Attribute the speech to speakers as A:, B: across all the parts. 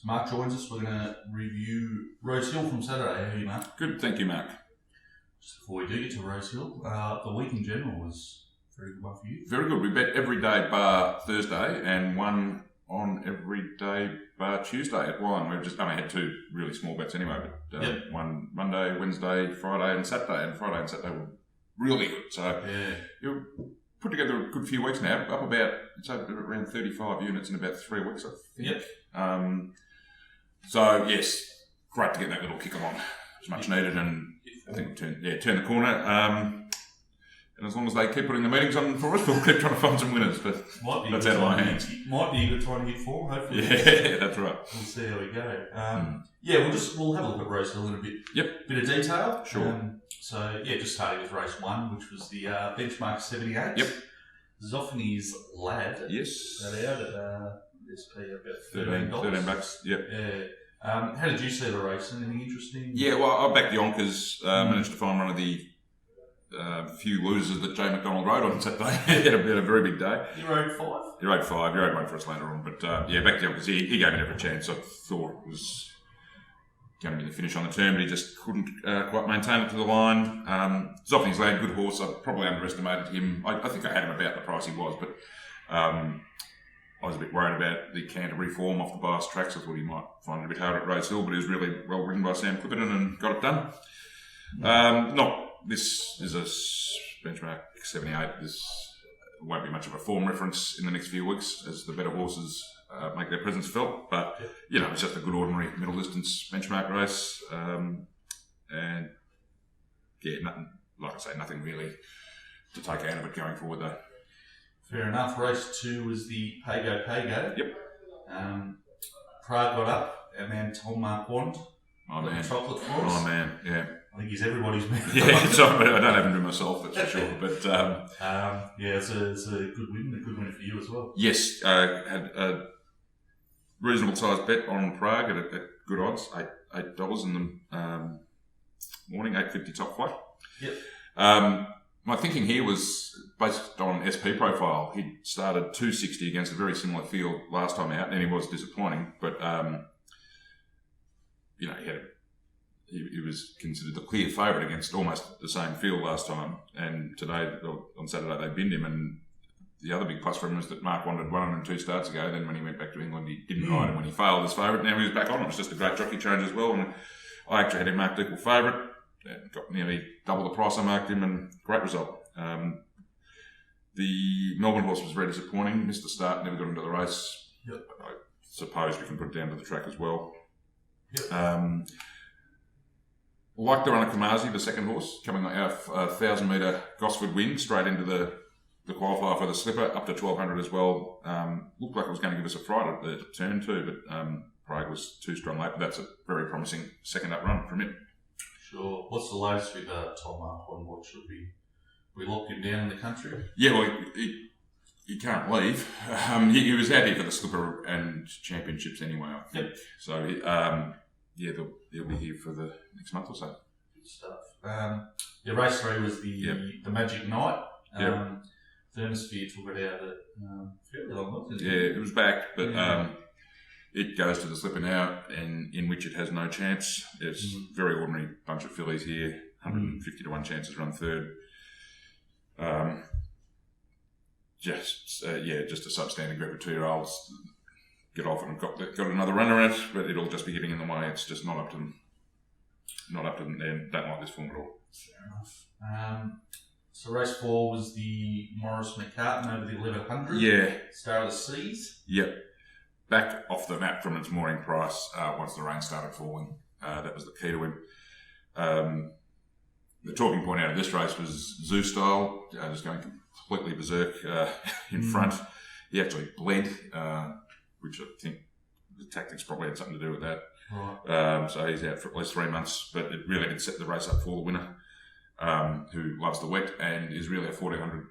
A: Mark joins us. We're going to review Rosehill from Saturday. How are you, Mark?
B: Good, thank you, Mark.
A: Just before we do get to Rosehill, the week in general was a very good one for you.
B: Very good. We bet every day bar Thursday and one on every day bar Tuesday at one. We've just only had two really small bets anyway, but one Monday, Wednesday, Friday and Saturday. And Friday and Saturday were really good. So you put together a good few weeks now. Up it's around 35 units in about 3 weeks, I think.
A: Yep.
B: So yes, great to get that little kick on. It's much needed, and I think turn the corner. And as long as they keep putting the meetings on for us, we'll keep trying to find some winners. But that's out of my hands.
A: Might be a good time to hit form, hopefully.
B: Yeah, that's right.
A: We'll see how we go. We'll have a look at Rosehill in a bit.
B: Yep.
A: Bit of detail.
B: Sure.
A: Just starting with race 1, which was the benchmark 78.
B: Yep.
A: Zoffany's Lad.
B: Yes.
A: That out at SP about $13.
B: $13. Yep.
A: Yeah. How did you see the race? Anything interesting?
B: Yeah, well, I backed the Onkers. Managed to find one of the few losers that Jay McDonald rode on Saturday. He had a very big day.
A: You rode 5?
B: He rode 5. He rode one for us later on. But back the Onkers. He gave me every chance. I thought it was going to be the finish on the turn, but he just couldn't quite maintain it to the line. Zoffany's Lad, good horse. I probably underestimated him. I think I had him about the price he was, but I was a bit worried about the Canterbury form off the bias tracks. I thought he might find it a bit hard at Rosehill, but he was really well ridden by Sam Clipperton and got it done. This is a benchmark 78. This won't be much of a form reference in the next few weeks as the better horses make their presence felt. But, it's just a good ordinary middle distance benchmark race. Nothing really to take out of it going forward though.
A: Fair enough. Race 2 was the Pago.
B: Yep.
A: Prague got up. Our man Tom Mark Wand.
B: Oh man.
A: Chocolate for us.
B: Oh man, yeah.
A: I think he's everybody's man.
B: Yeah, sorry, I don't have him to myself, that's for sure. But
A: it's a good win for you as well.
B: Yes, had a reasonable sized bet on Prague at good odds, $8 in the morning, $8.50 top flight.
A: Yep.
B: My thinking here was based on SP profile. He started 260 against a very similar field last time out, and he was disappointing. But he was considered the clear favourite against almost the same field last time. And today, on Saturday, they binned him. And the other big plus for him was that Mark wanted 102 starts ago. Then when he went back to England, he didn't ride him when he failed as favourite. Now he was back on. It was just a great jockey change as well. And I actually had him marked equal favourite. Got nearly double the price I marked him, and great result. The Melbourne horse was very disappointing. Missed the start, never got into the race.
A: Yep.
B: I suppose we can put it down to the track as well.
A: Yep.
B: Like the runner Kamazi, the second horse, coming out a 1,000-metre Gosford win straight into the qualifier for the slipper, up to 1,200 as well. Looked like it was going to give us a fright at the turn too, but Prague was too strong late. But that's a very promising second up run from it.
A: Sure. What's the latest with Tom Mark on what should we locked him down in the country?
B: Yeah, well, he can't leave. He was out here for the slipper and championships anyway, I think.
A: Yep.
B: So, he'll be here for the next month or so.
A: Good stuff. Race 3 was the Magic Night. Thermosphere took it out at fairly long, didn't it?
B: Yeah, it was back, but it goes to the slipper now, and in which it has no chance. There's a very ordinary bunch of fillies here, 150 to 1 chances run third. Just a substandard group of 2-year-olds get off and got another runner in it, but it'll just be getting in the way. It's just not up to them. Not up to them. They don't like this form at all.
A: Fair enough. So race 4 was the Morris McCartan over the 1100.
B: Yeah.
A: Star of the Seas.
B: Yep. Back off the map from its mooring price once the rain started falling. That was the key to him. The talking point out of this race was Zoo Style, just going completely berserk in front. He actually bled, which I think the tactics probably had something to do with that.
A: Right.
B: So he's out for at least 3 months, but it really did set the race up for the winner, who loves the wet and is really a 1,400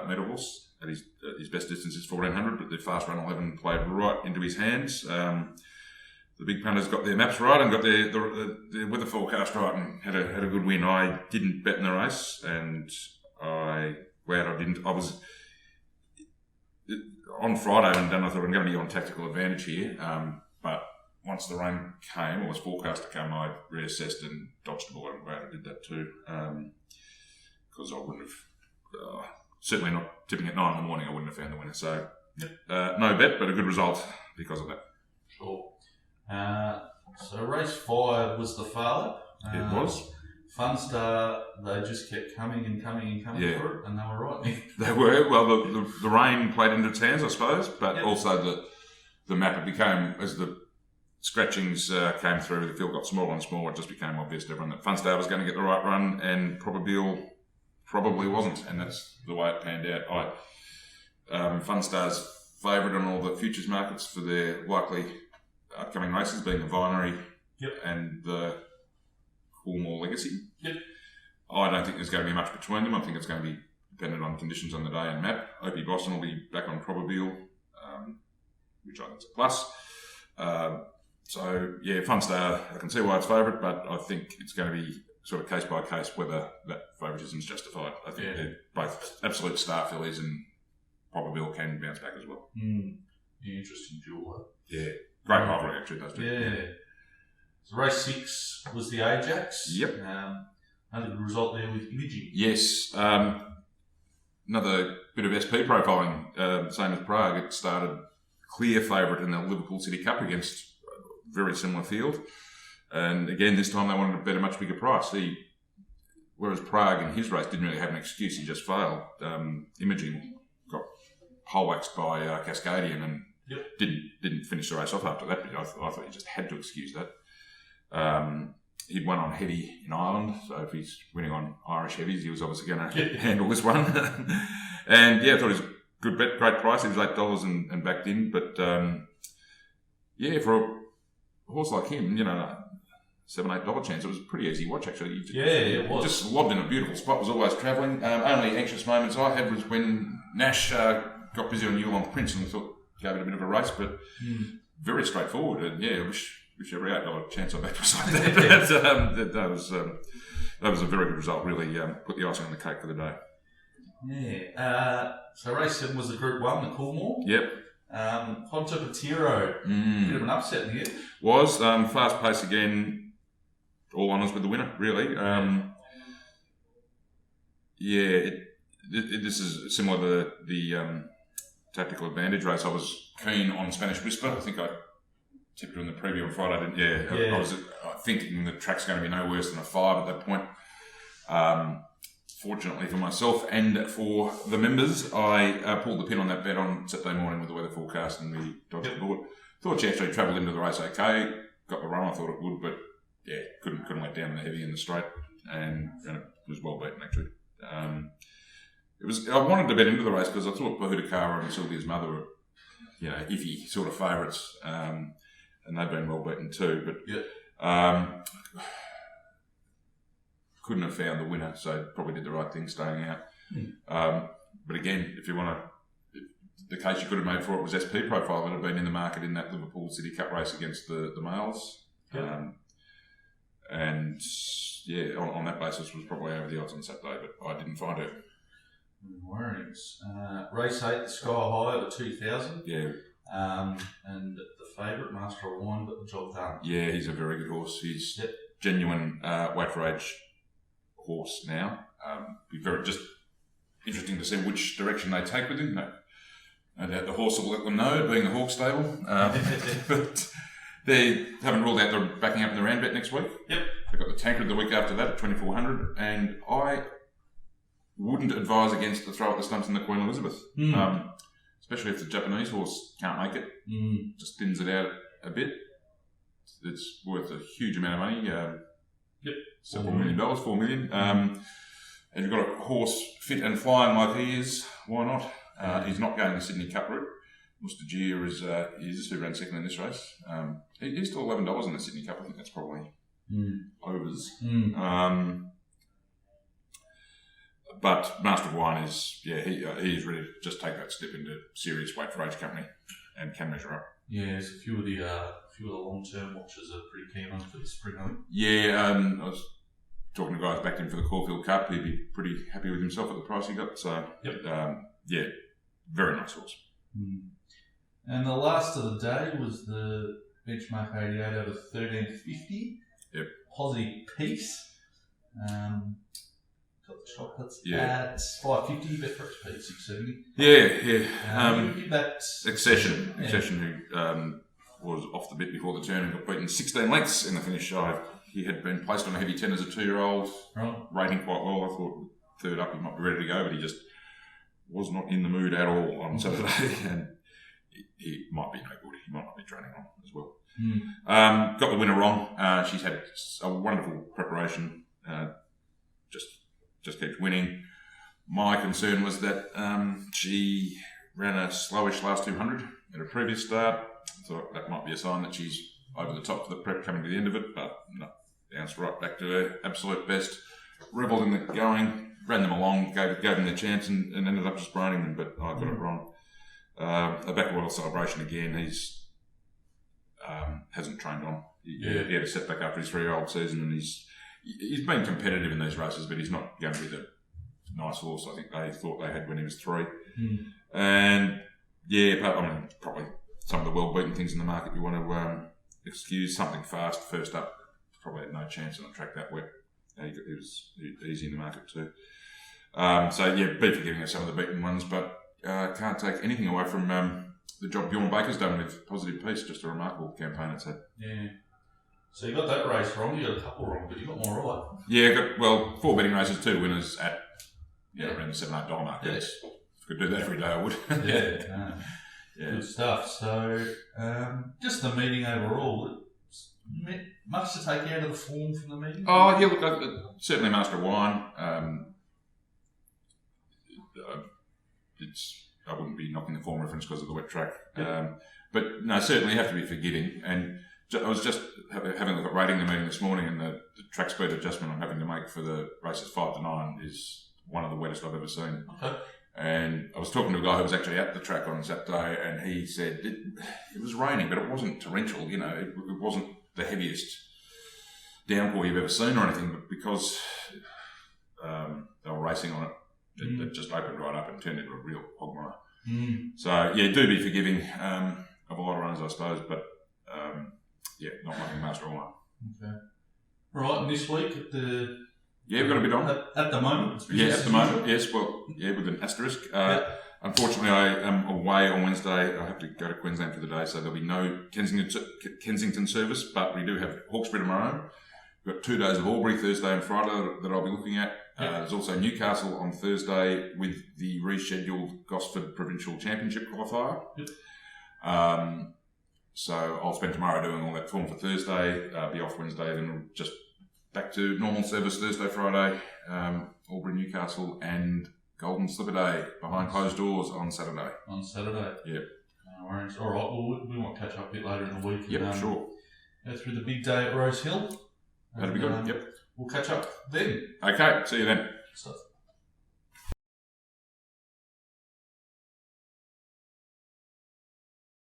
B: metre horse. At his best distance is 1,400, but the fast run 11 played right into his hands. The big punters got their maps right and got the weather forecast right and had a good win. I didn't bet in the race, and glad I didn't. I was on Friday and I thought I'm going to be on tactical advantage here, but once the rain came, or was forecast to come, I reassessed and dodged a bullet. I'm glad I did that too, because I wouldn't have, certainly not tipping at 9 in the morning, I wouldn't have found the winner. So, no bet, but a good result because of that.
A: Sure. So race 5 was the Farlap.
B: It was.
A: Funstar, they just kept coming and coming through it, and they were right.
B: They were. Well, the rain played into its hands, I suppose, but also the map, it became, as the scratchings came through, the field got smaller and smaller, it just became obvious to everyone that Funstar was going to get the right run, and probably wasn't, and that's the way it panned out. Funstar's favourite on all the futures markets for their likely upcoming races, being the Vinery and the Coolmore Legacy.
A: Yep.
B: I don't think there's going to be much between them. I think it's going to be dependent on conditions on the day and map. Opie Boston will be back on Probabeel, which I think is a plus. So, yeah, Funstar, I can see why it's favourite, but I think it's going to be sort of case by case whether that favouritism is justified. I think they're both absolute star fillies, and Probabeel can bounce back as well.
A: Interesting duel.
B: Yeah, great rivalry actually, those two.
A: Yeah. So race 6 was the Ajax.
B: Yep.
A: Another good result there with Imaging.
B: Yes. Another bit of SP profiling, same as Prague. It started clear favourite in the Liverpool City Cup against a very similar field. And again, this time they wanted to bet a much bigger price. Whereas Prague in his race didn't really have an excuse, he just failed. Imaging got pole-waxed by Cascadian and didn't finish the race off after that. But I thought he just had to excuse that. He'd won on heavy in Ireland, so if he's winning on Irish heavies, he was obviously going to handle this one. And I thought it was a good bet, great price. It was $8 and backed in, but for a horse like him, $7-8 chance, it was a pretty easy watch actually.
A: It was.
B: Just lobbed in a beautiful spot, was always travelling. Only anxious moments I had was when Nash got busy on Yulon Prince, and we thought gave it a bit of a race, but very straightforward. And I wish every $8 chance I bet was like that. That was a very good result. Really put the icing on the cake for the day.
A: Yeah. So race 7 was the Group 1, the Coolmore.
B: Yep.
A: Ponte Patiro, bit of an upset in here.
B: Was fast pace again. All honours with the winner, really. This is similar to the Tactical Advantage race. I was keen on Spanish Whisper. I think I tipped her in the preview on Friday. I was thinking the track's going to be no worse than a 5 at that point. Fortunately for myself and for the members, I pulled the pin on that bet on Saturday morning with the weather forecast, and we dodged the bullet. Thought she actually travelled into the race okay. Got the run I thought it would, but couldn't let down the heavy in the straight, and it was well beaten actually. I wanted to bet into the race because I thought Bahudakara and Sylvia's mother were, iffy sort of favourites, and they've been well beaten too. But couldn't have found the winner, so probably did the right thing staying out. But again, if you want to, the case you could have made for it was SP profile that had been in the market in that Liverpool City Cup race against the males. On that basis was probably over the odds on Saturday, but I didn't find it.
A: No worries. Race 8, the Sky High at 2,000.
B: Yeah.
A: And the favourite, Master of Wine, got the job done.
B: Yeah, he's a very good horse. He's genuine weight for age horse now. Be very just interesting to see which direction they take with him. No doubt the horse will let them know, being the Hawk stable. But they haven't ruled out they're backing up in the round bet next week.
A: Yep.
B: They've got the Tancred the week after that at 2,400, and I wouldn't advise against the throw at the stumps in the Queen Elizabeth, especially if the Japanese horse can't make it. Just thins it out a bit. It's worth a huge amount of money. Several $1 million, $4 million. And you've got a horse fit and flying like he is. Why not? He's not going the Sydney Cup route. Mustajir is who ran second in this race. He's still $11 in the Sydney Cup. I think that's probably overs. But Master of Wine is, he's ready to just take that step into serious weight for age company and can measure up.
A: Yeah, there's a few of the long-term watchers are pretty keen on for the spring, I think.
B: Yeah, I was talking to guys back in for the Caulfield Cup. He'd be pretty happy with himself at the price he got. So, very nice horse.
A: And the last of the day was the benchmark 88 out of 1350.
B: Yep.
A: Positive piece. Got the chocolates
B: Yeah.
A: at 550, bet for XP 670.
B: Yeah.
A: Give that
B: Accession,
A: yeah.
B: who was off the bit before the turn and got beaten 16 lengths in the finish. He had been placed on a heavy 10 as a 2-year-old,
A: right.
B: rating quite well. I thought third up he might be ready to go, but he just was not in the mood at all on Saturday, and he might be no good. He might not be training on as well. Got the winner wrong. She's had a wonderful preparation. Just keeps winning. My concern was that she ran a slowish last 200 at a previous start. Thought that might be a sign that she's over the top for the prep coming to the end of it, but no, bounced right back to her absolute best. Revelled in the going, ran them along, gave them their chance, and ended up just braining them, but I got it wrong. A back royal celebration again. He's hasn't trained on. He had a setback after his 3-year-old season, and he's been competitive in these races, but he's not going to be the nice horse I think they thought they had when he was 3. And probably some of the well-beaten things in the market you want to excuse. Something fast first up, probably had no chance on a track that wet. He was easy in the market too. Be forgiving of some of the beaten ones, but can't take anything away from the job Bjorn Baker's done with Positive Peace. Just a remarkable campaign it's had.
A: Yeah. So you got that race wrong, you got a couple wrong, but you got more right.
B: Yeah, 4 betting races, 2 winners at around the $7-8 mark. Yeah. If I could do that every day, I would.
A: Good stuff. So, just the meeting overall, much to take out of the form from the meeting?
B: Oh, yeah, look, certainly Master of Wine. I wouldn't be knocking the form reference because of the wet track. But no, certainly you have to be forgiving. And I was just having a look at rating the meeting this morning, and the track speed adjustment I'm having to make for the races 5 to 9 is one of the wettest I've ever seen.
A: Okay.
B: And I was talking to a guy who was actually at the track on Saturday, and he said it was raining, but it wasn't torrential. It wasn't the heaviest downpour you've ever seen or anything, but because they were racing on it, it just opened right up and turned into a real quagmire. So, do be forgiving of a lot of runners, I suppose, but not making Master of Wine.
A: Okay. Right, and this week at the...
B: Yeah, we've got a bit on.
A: At the moment?
B: At the moment, yes. Well, with an asterisk. Unfortunately, I am away on Wednesday. I have to go to Queensland for the day, so there'll be no Kensington service, but we do have Hawkesbury tomorrow. We've got 2 days of Albury, Thursday and Friday, that I'll be looking at. There's also Newcastle on Thursday with the rescheduled Gosford Provincial Championship qualifier. So I'll spend tomorrow doing all that form for Thursday, be off Wednesday, then we'll just back to normal service Thursday, Friday, Albury, Newcastle, and Golden Slipper Day behind closed doors on Saturday.
A: On Saturday?
B: Yep.
A: No worries. All right, well, we might catch up a bit later in the week.
B: Yep, sure.
A: Go through the big day at Rosehill.
B: That'll be good, yep.
A: We'll catch up then.
B: Okay, see you then.
A: Stuff.